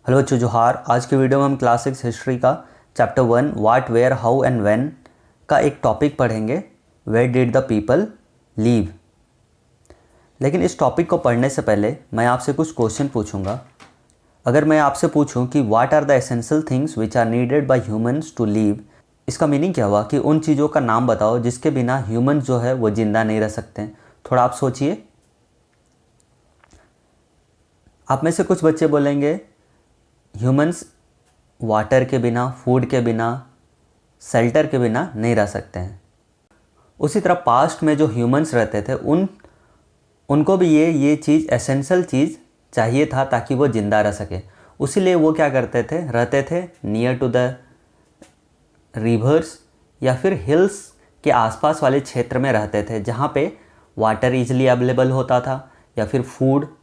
Hello बच्चों, जोहार। आज के वीडियो में हम क्लास 6 हिस्ट्री का chapter 1 what where how and when का एक टॉपिक पढ़ेंगे, where did the people live. लेकिन इस टॉपिक को पढ़ने से पहले मैं आपसे कुछ क्वेश्चन पूछूंगा। अगर मैं आपसे पूछूं कि what are the essential things which are needed by humans to live, इसका मीनिंग क्या हुआ कि उन चीज़ों का नाम बताओ जिसके बिना ह्यूमंस जो है वो ज़िंदा नहीं रह सकते। थोड़ा आप सोचिए। आप में से कुछ बच्चे बोलेंगे ह्यूमंस वाटर के बिना, फूड के बिना, शेल्टर के बिना नहीं रह सकते हैं। उसी तरह पास्ट में जो ह्यूमंस रहते थे उनको भी ये चीज़, एसेंशियल चीज़ चाहिए था ताकि वो ज़िंदा रह सके। उसीलिए वो क्या करते थे, रहते थे नियर टू द रिवर्स या फिर हिल्स के आसपास वाले क्षेत्र में रहते थे, जहाँ पे वाटर ईजिली अवेलेबल होता था या फिर फूड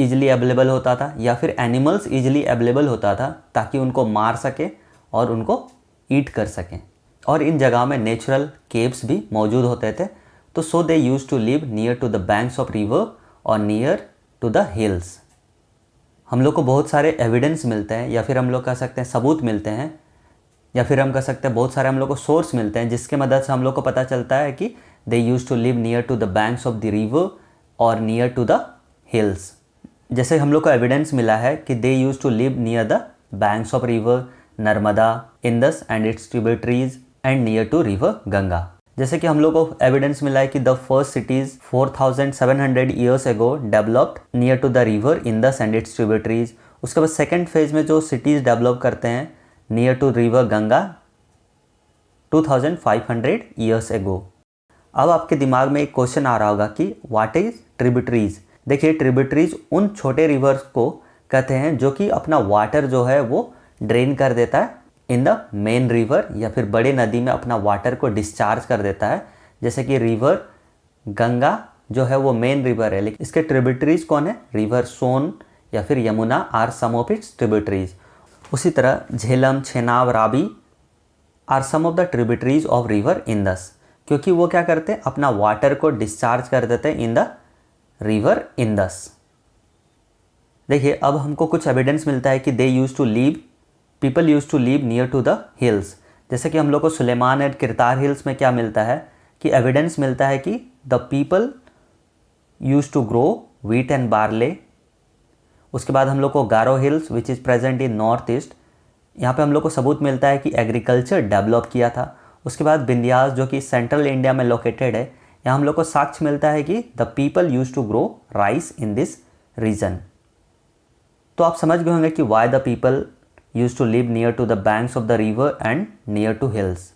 ईजिली अवेलेबल होता था या फिर एनिमल्स ईजिली अवेलेबल होता था ताकि उनको मार सके और उनको ईट कर सकें। और इन जगह में नेचुरल केव्स भी मौजूद होते थे। तो so they used to live near to the banks of river और नियर टू द हिल्स। हम लोग को बहुत सारे एविडेंस मिलते हैं या फिर हम लोग कह सकते हैं सबूत मिलते हैं, या फिर हम कह सकते हैं बहुत सारे हम लोग को सोर्स मिलते हैं जिसके मदद से हम लोग को पता चलता है कि they used to live near to the banks of the river और नियर टू द हिल्स। जैसे हम लोग को एविडेंस मिला है कि they used to live near the banks of river Narmada, Indus and its tributaries and near to river Ganga. जैसे कि हम लोग को एविडेंस मिला है कि the first cities 4700 years ago developed near to the river Indus and its tributaries. उसके बाद सेकेंड फेज में जो सिटीज़ डेवलप करते हैं near to river Ganga 2500 years ago. अब आपके दिमाग में एक क्वेश्चन आ रहा होगा कि व्हाट इज ट्रिब्यूटरीज। देखिए, ट्रिब्यूटरीज उन छोटे रिवर्स को कहते हैं जो कि अपना वाटर जो है वो ड्रेन कर देता है इन द मेन रिवर या फिर बड़े नदी में अपना वाटर को डिस्चार्ज कर देता है। जैसे कि रिवर गंगा जो है वो मेन रिवर है, लेकिन इसके ट्रिब्यूटरीज कौन है? रिवर सोन या फिर Yamuna are some of its tributaries. उसी तरह Jhelum, Chenab, Ravi are some of the tributaries of river Indus, क्योंकि वो क्या करते हैं, अपना वाटर को डिस्चार्ज कर देते हैं इन द रिवर इंदस। देखिए, अब हमको कुछ एविडेंस मिलता है कि people use to live near to the hills. जैसे कि हम लोग को सुलेमान एंड किरतार हिल्स में क्या मिलता है कि एविडेंस मिलता है कि the people use to grow wheat and barley. उसके बाद हम लोग को Garo hills which is present in north east, यहाँ पे हम लोग को सबूत मिलता है कि एग्रीकल्चर डेवलप किया था। उसके बाद विंध्यास जो कि सेंट्रल इंडिया में लोकेटेड है, यहाँ हम लोग को साक्ष्य मिलता है कि the people use to grow rice in this region. तो आप समझ गए होंगे कि why the people use to live near to the banks of the river and near to hills.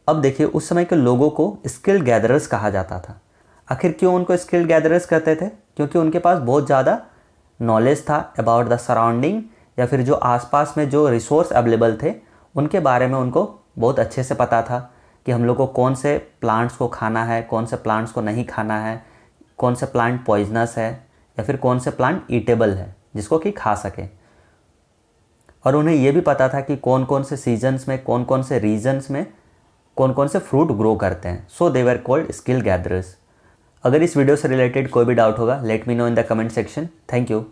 अब देखिए, उस समय के लोगों को स्किल्ड गैदरर्स कहा जाता था। आखिर क्यों उनको स्किल्ड गैदरर्स कहते थे? क्योंकि उनके पास बहुत ज़्यादा नॉलेज था अबाउट द सराउंडिंग या फिर जो आसपास में जो रिसोर्स अवेलेबल थे उनके बारे में उनको बहुत अच्छे से पता था कि हम लोग को कौन से प्लांट्स को खाना है, कौन से प्लांट्स को नहीं खाना है, कौन से प्लांट पॉइजनस है या फिर कौन से प्लांट ईटेबल है जिसको कि खा सके। और उन्हें ये भी पता था कि कौन कौन से सीजन्स में, कौन कौन से रीजन्स में कौन कौन से फ्रूट ग्रो करते हैं। सो दे वर कॉल्ड स्किल गैदरर्स। अगर इस वीडियो से रिलेटेड कोई भी डाउट होगा, let me know in the comment section. Thank you.